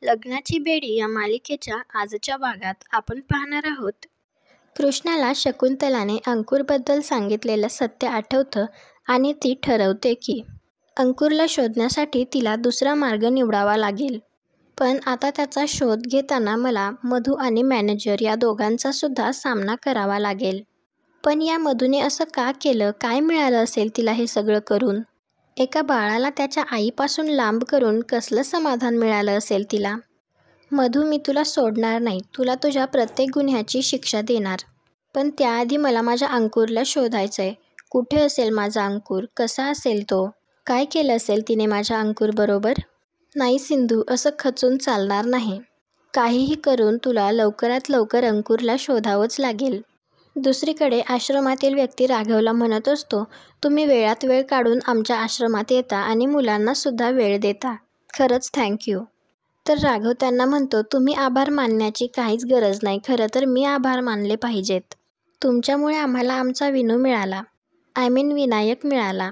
लग्नाची बेडी या मालिकेच्या आजच्या भागात आपण पाहणार आहोत. कृष्णाला शकुंतलाने अंकुरबद्दल सांगितलेलं सत्य आठवतं आणि ती ठरवते की अंकुरला शोधण्यासाठी तिला दुसरा मार्ग निवडावा लागेल. पण आता त्याचा शोध घेताना मला मधू आणि मॅनेजर या दोघांचा सुद्धा सामना करावा लागेल. पण या मधूने असं का केलं? काय मिळालं असेल तिला हे सगळं करून? एका बाळाला त्याच्या आईपासून लांब करून कसलं समाधान मिळालं असेल तिला? मधू, मी तुला सोडणार नाही. तुला तुझ्या प्रत्येक गुन्ह्याची शिक्षा देणार. पण त्याआधी मला माझ्या अंकुरला शोधायचंय. कुठे असेल माझा अंकुर? कसा असेल तो? काय केलं असेल तिने माझ्या अंकुरबरोबर? नाही सिंधू, असं खचून चालणार नाही. काहीही करून तुला लवकरात लवकर अंकुरला शोधावंच लागेल. दुसरीकडे आश्रमातील व्यक्ती राघवला म्हणत असतो, तुम्ही वेळात वेळ काढून आमच्या आश्रमात येता आणि मुलांना सुद्धा वेळ देता. खरंच थँक्यू. तर राघव त्यांना म्हणतो, तुम्ही आभार मानण्याची काहीच गरज नाही. खरं तर मी आभार मानले पाहिजेत. तुमच्यामुळे आम्हाला आमचा विनू मिळाला. विनायक मिळाला.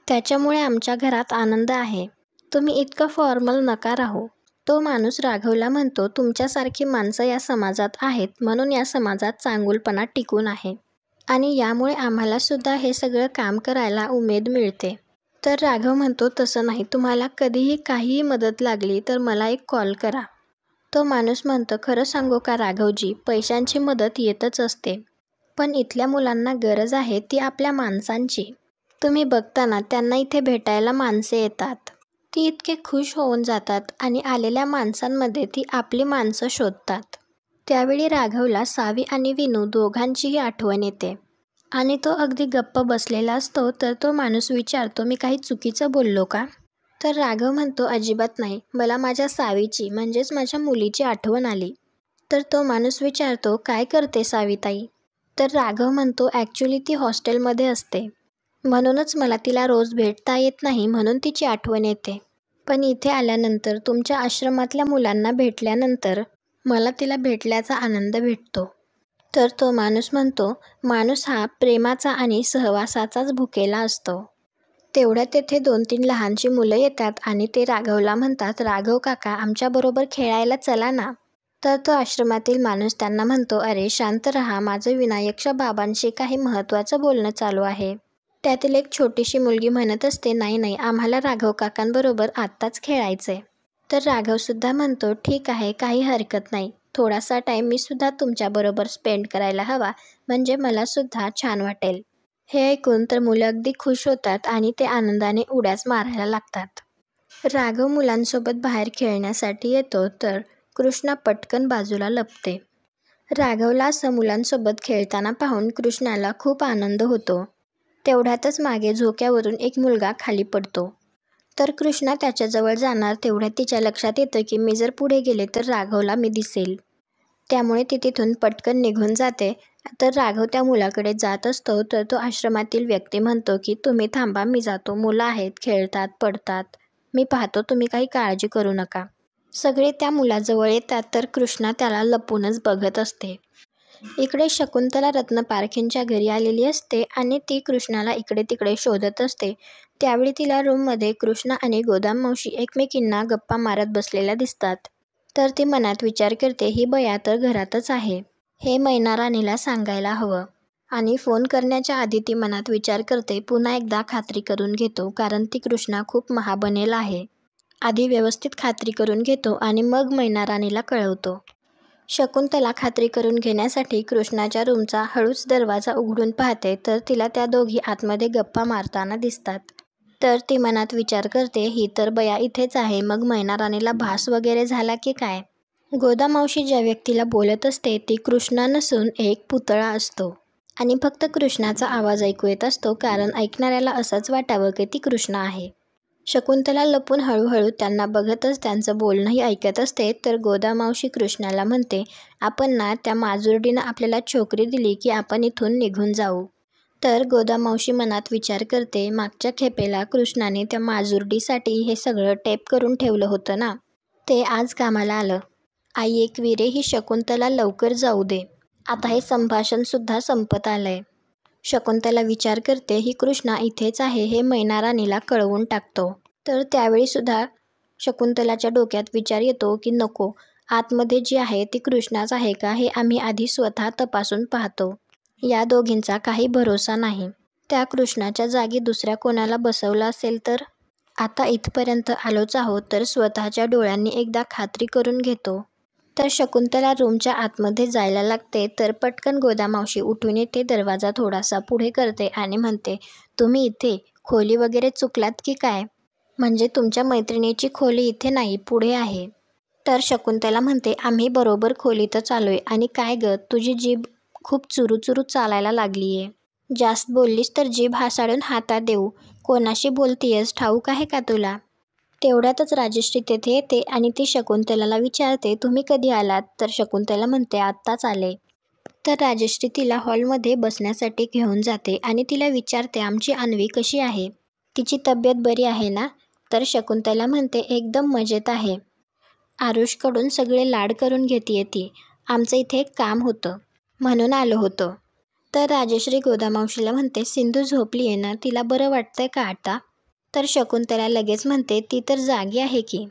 त्याच्यामुळे आमच्या घरात आनंद आहे. तुम्ही इतकं फॉर्मल नका राहू. तो माणूस राघवला म्हणतो, तुमच्यासारखी माणसं या समाजात आहेत म्हणून या समाजात चांगुलपणा टिकून आहे. आणि यामुळे आम्हाला सुद्धा हे सगळं काम करायला उमेद मिळते. तर राघव म्हणतो, तसं नाही. तुम्हाला कधीही काहीही मदत लागली तर मला एक कॉल करा. तो माणूस म्हणतो, खरं सांगू का राघवजी, पैशांची मदत येतच असते. पण इथल्या मुलांना गरज आहे ती आपल्या माणसांची. तुम्ही बघता ना, त्यांना इथे भेटायला माणसे येतात. ती इतके खुश होऊन जातात आणि आलेल्या माणसांमध्ये ती आपली माणसं शोधतात. त्यावेळी राघवला सावी आणि विनू दोघांचीही आठवण येते. आणि तो अगदी गप्प बसलेला असतो. तर तो माणूस विचारतो, मी काही चुकीचं बोललो का? तर राघव म्हणतो, अजिबात नाही. मला माझ्या सावीची म्हणजेच माझ्या मुलीची आठवण आली. तर तो माणूस विचारतो, काय करते सावीताई? तर राघव म्हणतो, ॲक्च्युली ती हॉस्टेलमध्ये असते. म्हणूनच मला तिला रोज भेटता येत नाही म्हणून तिची आठवण येते. पण इथे आल्यानंतर तुमच्या आश्रमातल्या मुलांना भेटल्यानंतर मला तिला भेटल्याचा आनंद भेटतो. तर तो माणूस म्हणतो, माणूस हा प्रेमाचा आणि सहवासाचाच भुकेला असतो. तेवढ्यात तेथे 2-3 लहानशी मुलं येतात आणि ते राघवला म्हणतात, राघव काका, आमच्याबरोबर खेळायला चला ना. तर तो आश्रमातील माणूस त्यांना म्हणतो, अरे शांत रहा, माझं विनायकच्या बाबांशी काही महत्त्वाचं बोलणं चालू आहे. त्यातील एक छोटीशी मुलगी म्हणत असते, नाही नाही, आम्हाला राघव काकांबरोबर आत्ताच खेळायचंय. तर राघवसुद्धा म्हणतो, ठीक आहे, काही हरकत नाही. थोडासा टाईम मी सुद्धा तुमच्याबरोबर स्पेंड करायला हवा, म्हणजे मला सुद्धा छान वाटेल. हे ऐकून तर मुलं अगदी खुश होतात आणि ते आनंदाने उड्याच मारायला लागतात. राघव मुलांसोबत बाहेर खेळण्यासाठी येतो तर कृष्णा पटकन बाजूला लपते. राघवला असं मुलांसोबत खेळताना पाहून कृष्णाला खूप आनंद होतो. तेवढ्यातच मागे झोक्यावरून एक मुलगा खाली पडतो. तर कृष्णा त्याच्याजवळ जाणार तेवढ्यात तिच्या लक्षात येतं की मी जर पुढे गेले तर राघवला मी दिसेल. त्यामुळे ती तिथून पटकन निघून जाते. तर राघव त्या मुलाकडे जात असतो. तर तो आश्रमातील व्यक्ती म्हणतो की तुम्ही थांबा, मी जातो. मुलं आहेत, खेळतात, पडतात. मी पाहतो, तुम्ही काही काळजी करू नका. सगळे त्या मुलाजवळ येतात तर कृष्णा त्याला लपूनच बघत असते. इकडे शकुंतला रत्न पारखेंच्या घरी आलेली असते आणि ती कृष्णाला इकडे तिकडे शोधत असते. त्यावेळी तिला रूममध्ये कृष्णा आणि गोदाम मावशी एकमेकींना गप्पा मारत बसलेल्या दिसतात. तर ती मनात विचार करते, ही बया तर घरातच आहे. हे मैना राणीला सांगायला हवं. आणि फोन करण्याच्या आधी ती मनात विचार करते, पुन्हा एकदा खात्री करून घेतो, कारण ती कृष्णा खूप महाबनेल आहे. आधी व्यवस्थित खात्री करून घेतो आणि मग मैना राणीला कळवतो. शकुंतला खात्री करून घेण्यासाठी कृष्णाच्या रूमचा हळूच दरवाजा उघडून पाहते. तर तिला त्या दोघी आतमध्ये गप्पा मारताना दिसतात. तर ती मनात विचार करते, ही तर बया इथेच आहे. मग मैना राणीला भास वगैरे झाला की काय? गोदा मावशी ज्या व्यक्तीला बोलत असते ती कृष्णा नसून एक पुतळा असतो. आणि फक्त कृष्णाचा आवाज ऐकू येत असतो, कारण ऐकणाऱ्याला असंच वाटावं की ती कृष्णा आहे. शकुंतला लपून हळूहळू त्यांना बघतच त्यांचं बोलणंही ऐकत असते. तर गोदा मावशी कृष्णाला म्हणते, आपण ना त्या माजुरडीनं आपल्याला छोकरी दिली की आपण इथून निघून जाऊ. तर गोदा मावशी मनात विचार करते, मागच्या खेपेला कृष्णाने त्या माजुरडीसाठी हे सगळं टेप करून ठेवलं होतं ना, ते आज कामाला आलं. आई एकविरे, ही शकुंतला लवकर जाऊ दे. आता हे संभाषणसुद्धा संपत आलंय. शकुंतला विचार करते, ही कृष्णा इथेच आहे हे मैना राणीला कळवून टाकतो. तर त्यावेळी सुद्धा शकुंतलाच्या डोक्यात विचार येतो की नको, आतमध्ये जी आहे ती कृष्णाच आहे का हे आम्ही आधी स्वतः तपासून पाहतो. या दोघींचा काही भरोसा नाही. त्या कृष्णाच्या जागी दुसऱ्या कोणाला बसवलं असेल तर? आता इथपर्यंत आलोच आहोत तर स्वतःच्या डोळ्यांनी एकदा खात्री करून घेतो. तर शकुंतला रूमच्या आतमध्ये जायला लागते तर पटकन गोदामावशी उठून येते, दरवाजा थोडासा पुढे करते आणि म्हणते, तुम्ही इथे? खोली वगैरे चुकलात की काय? म्हणजे तुमच्या मैत्रिणीची खोली इथे नाही, पुढे आहे. तर शकुंतला म्हणते, आम्ही बरोबर खोलीतच आलोय. आणि काय ग, तुझी जीभ खूप चुरूचुरू चालायला लागलीये. जास्त बोललीस तर जीभ हासाडून हातात देऊ. कोणाशी बोलतीयस ठाऊक आहे का तुला? तेवढ्यातच राजश्री तेथे येते आणि ती शकुंतलाला विचारते, तुम्ही कधी आलात? तर शकुंतला म्हणते, आत्ताच आले. तर राजश्री तिला हॉलमध्ये बसण्यासाठी घेऊन जाते आणि तिला विचारते, आमची अन्वी कशी आहे? तिची तब्येत बरी आहे ना? तर शकुंतला म्हणते, एकदम मजेत आहे. आरुषकडून सगळे लाड करून घेतीये ती. आमचं इथे एक काम होतं म्हणून आलो होतो. तर राजश्री गोदामावशीला म्हणते, सिंधू झोपली आहे ना? तिला बरं वाटतंय का आता? तर शकुंतला लगेच म्हणते, ती तर जागी आहे की.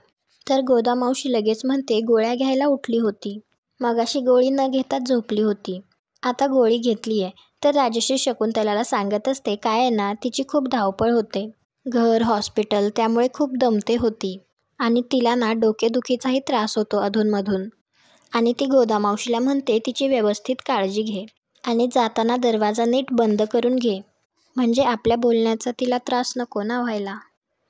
तर गोदामावशी लगेच म्हणते, गोळ्या घ्यायला उठली होती. मगाशी गोळी न घेताच झोपली होती. आता गोळी घेतली आहे. तर राजश्री शकुंतलाला सांगत असते, काय आहे ना, तिची खूप धावपळ होते. घर, हॉस्पिटल, त्यामुळे खूप दमते होती. आणि तिला ना डोकेदुखीचाही त्रास होतो अधूनमधून. आणि ती गोदामावशीला म्हणते, तिची व्यवस्थित काळजी घे. आणि जाताना दरवाजा नीट बंद करून घे. म्हणजे आपल्या बोलण्याचा तिला त्रास नको ना व्हायला.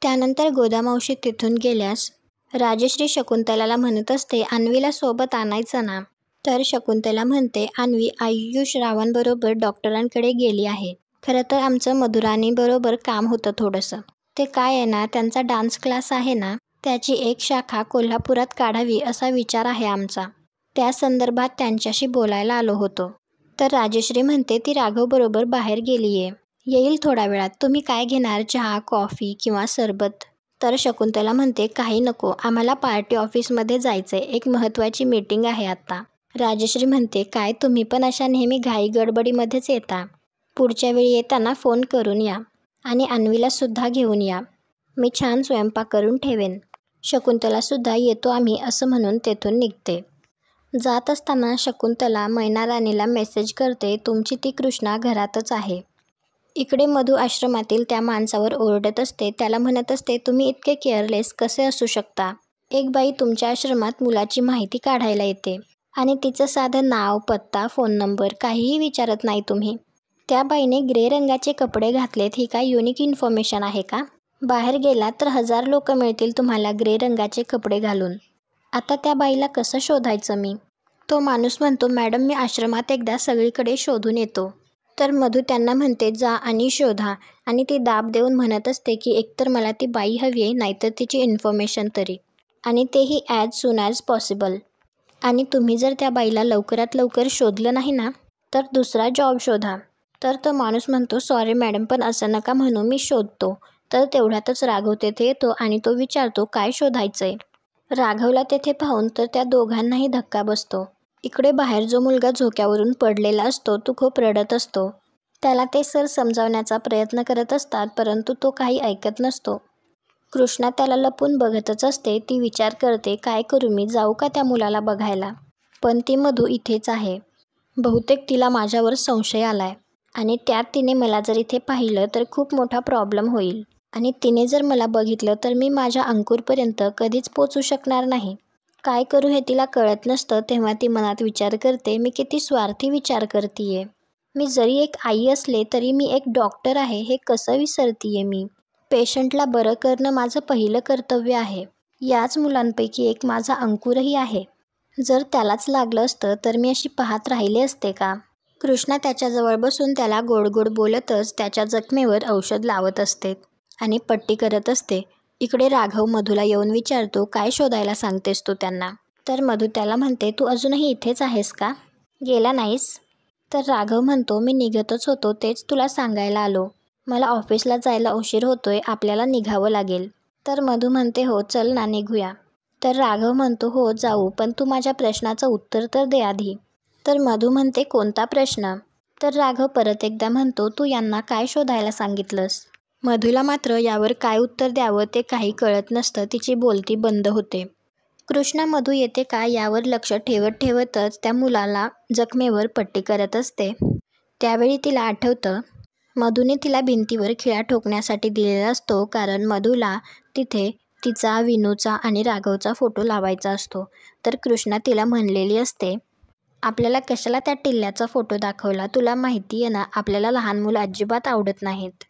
त्यानंतर गोदामावशी तिथून गेल्यास राजश्री शकुंतलाला म्हणत असते, अन्वीला सोबत आणायचं ना? तर शकुंतला म्हणते, अन्वी आयुष रावांबरोबर डॉक्टरांकडे गेली आहे. खरं तर आमचं मधुराणीबरोबर काम होतं थोडंसं. ते काय आहे ना, त्यांचा डान्स क्लास आहे ना, त्याची एक शाखा कोल्हापुरात काढावी असा विचार आहे आमचा. त्या संदर्भात त्यांच्याशी बोलायला आलो होतो. तर राजश्री म्हणते, ती राघवबरोबर बाहेर गेलीये. येईल थोड्या वेळात. तुम्ही काय घेणार? चहा, कॉफी किंवा सरबत? तर शकुंतला म्हणते, काही नको, आम्हाला पार्टी ऑफिसमध्ये जायचंय. एक महत्त्वाची मीटिंग आहे आत्ता. राजश्री म्हणते, काय तुम्ही पण अशा नेहमी घाई गडबडीमध्येच येता? पुढच्या वेळी येताना फोन करून या. आणि अन्वीला सुद्धा घेऊन या. मी छान स्वयंपाक करून ठेवेन. शकुंतलासुद्धा येतो आम्ही असं म्हणून तेथून निघते. जात असताना शकुंतला मैनाराणीला मेसेज करते, तुमची ती कृष्णा घरातच आहे. इकडे मधू आश्रमातील त्या माणसावर ओरडत असते. त्याला म्हणत असते, तुम्ही इतके केअरलेस कसे असू शकता? एक बाई तुमच्या आश्रमात मुलाची माहिती काढायला येते आणि तिचं साधं नाव, पत्ता, फोन नंबर काहीही विचारत नाही तुम्ही. त्या बाईने ग्रे रंगाचे कपडे घातलेत, ही काय युनिक इन्फॉर्मेशन आहे का? बाहेर गेलात तर 1000 लोक मिळतील तुम्हाला ग्रे रंगाचे कपडे घालून. आता त्या बाईला कसं शोधायचं मी? तो माणूस म्हणतो, मॅडम मी आश्रमात एकदा सगळीकडे शोधून येतो. तर मधू त्यांना म्हणते, जा आणि शोधा. आणि ती दाब देऊन म्हणत असते की एकतर मला ती बाई हवी आहे, नाहीतर तिची इन्फॉर्मेशन तरी. आणि तेही ॲज सून ॲज पॉसिबल. आणि तुम्ही जर त्या बाईला लवकरात लवकर शोधलं नाही ना, तर दुसरा जॉब शोधा. तर तो माणूस म्हणतो, सॉरी मॅडम, पण असं नका म्हणू, मी शोधतो. तर तेवढ्यातच राघव तेथे येतो आणि तो विचारतो, काय शोधायचंय? राघवला तेथे पाहून तर त्या दोघांनाही धक्का बसतो. इकडे बाहेर जो मुलगा झोक्यावरून पडलेला असतो तो खूप रडत असतो. त्याला ते सर समजावण्याचा प्रयत्न करत असतात, परंतु तो काही ऐकत नसतो. कृष्णा त्याला लपून बघतच असते. ती विचार करते, काय करू मी, जाऊ का त्या मुलाला बघायला? पण ती मधू इथेच आहे. बहुतेक तिला माझ्यावर संशय आलाय. आणि त्यात तिने मला जर इथे पाहिलं तर खूप मोठा प्रॉब्लेम होईल. आणि तिने जर मला बघितलं तर मी माझ्या अंकुरपर्यंत कधीच पोचू शकणार नाही. काय करू हे तिला कळत नसतं. तेव्हा ती मनात विचार करते, मी किती स्वार्थी विचार करतीये. मी जरी एक आई असले तरी मी एक डॉक्टर आहे हे कसं विसरतीये मी? पेशंटला बरं करणं माझं पहिलं कर्तव्य आहे. याच मुलांपैकी एक माझा अंकुरही आहे. जर त्यालाच लागलं असतं तर मी अशी पाहत राहिले असते का? कृष्णा त्याच्याजवळ बसून त्याला गोड गोड बोलतच त्याच्या जखमेवर औषध लावत असते आणि पट्टी करत असते. इकडे राघव मधूला येऊन विचारतो, काय शोधायला सांगतेस तू त्यांना? तर मधू त्याला म्हणते, तू अजूनही इथेच आहेस का? गेला नाहीस? तर राघव म्हणतो, मी निघतच होतो, तेच तुला सांगायला आलो. मला ऑफिसला जायला उशीर होतोय, आपल्याला निघावं लागेल. तर मधू म्हणते, हो चल ना निघूया. तर राघव म्हणतो, हो जाऊ, पण तू माझ्या प्रश्नाचं उत्तर तर दे आधी. तर मधू म्हणते, कोणता प्रश्न? तर राघव परत एकदा म्हणतो, तू यांना काय शोधायला सांगितलंस? मधूला मात्र यावर काय उत्तर द्यावं ते काही कळत नसतं. तिची बोलती बंद होते. कृष्णा मधू येते का यावर लक्ष ठेवतच त्या मुलाला जखमेवर पट्टी करत असते. त्यावेळी तिला आठवतं मधूने तिला भिंतीवर खिळा ठोकण्यासाठी दिलेला असतो, कारण मधूला तिथे तिचा, विनूचा आणि राघवचा फोटो लावायचा असतो. तर कृष्णा तिला म्हणलेली असते, आपल्याला कशाला त्या टिल्ल्याचा फोटो दाखवला, तुला माहिती आहे ना आपल्याला लहान मुलं अजिबात आवडत नाहीत.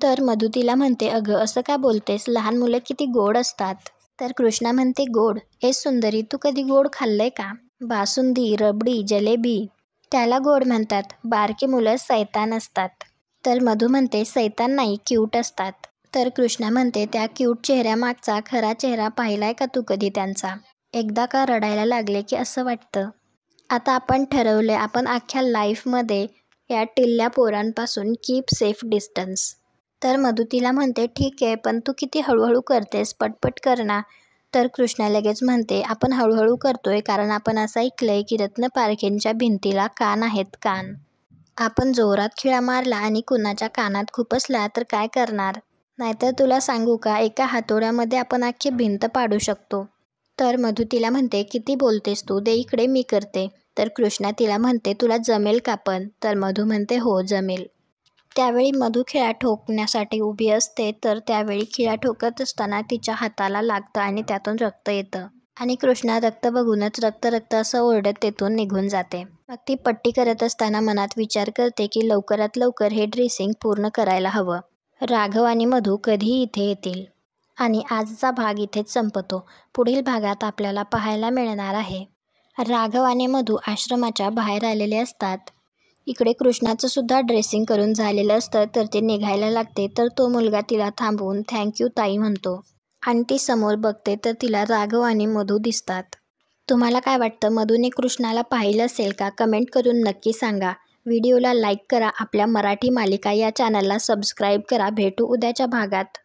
तर मधू तिला म्हणते, अगं असं का बोलतेस, लहान मुलं किती गोड असतात. तर कृष्णा म्हणते, गोड? ए सुंदरी, तू कधी गोड खाल्लंय का? बासुंदी, रबडी, जलेबी त्याला गोड म्हणतात. बारकी मुलं सैतान असतात. तर मधू म्हणते, सैतान नाही, क्यूट असतात. तर कृष्णा म्हणते, त्या क्यूट चेहऱ्यामागचा खरा चेहरा पाहिलाय का तू कधी त्यांचा? एकदा का रडायला लागले की असं वाटतं. आता आपण ठरवले, आपण अख्ख्या लाईफमध्ये या टिल्ल्या पोरांपासून कीप सेफ डिस्टन्स. तर मधू तिला म्हणते, ठीक आहे, पण तू किती हळूहळू करतेस, पटपट कर ना. तर कृष्णा लगेच म्हणते, आपण हळूहळू करतोय कारण आपण असं ऐकलंय की रत्न पारखेंच्या भिंतीला कान आहेत, कान. आपण जोरात खिळा मारला आणि कुणाच्या कानात खुपसला तर काय करणार? नाहीतर तुला सांगू का, एका हातोड्यामध्ये आपण अख्खी भिंत पाडू शकतो. तर मधू तिला म्हणते, किती बोलतेस तू, दे इकडे, मी करते. तर कृष्णा तिला म्हणते, तुला जमेल का पण? तर मधू म्हणते, हो जमेल. त्यावेळी मधू खिळा ठोकण्यासाठी उभी असते. तर त्यावेळी खिळा ठोकत असताना तिच्या हाताला लागतं आणि त्यातून रक्त येतं. आणि कृष्णा रक्त बघूनच रक्त असं ओरडत तेथून निघून जाते. मग ती पट्टी करत असताना मनात विचार करते की लवकरात लवकर हे ड्रेसिंग पूर्ण करायला हवं. राघव आणि मधू कधीही इथे येतील. आणि आजचा भाग इथेच संपतो. पुढील भागात आपल्याला पाहायला मिळणार आहे, राघव आणि मधू आश्रमाच्या बाहेर आलेले असतात. इकडे कृष्णाचं सुद्धा ड्रेसिंग करून झालेलं असतं. तर ते निघायला लागते. तर तो मुलगा तिला थांबवून थँक्यू ताई म्हणतो. आणि ती समोर बघते तर तिला राघव आणि मधू दिसतात. तुम्हाला काय वाटतं, मधूने कृष्णाला पाहिलं असेल का? कमेंट करून नक्की सांगा. व्हिडिओला लाईक करा. आपल्या मराठी मालिका या चॅनलला सबस्क्राईब करा. भेटू उद्याच्या भागात.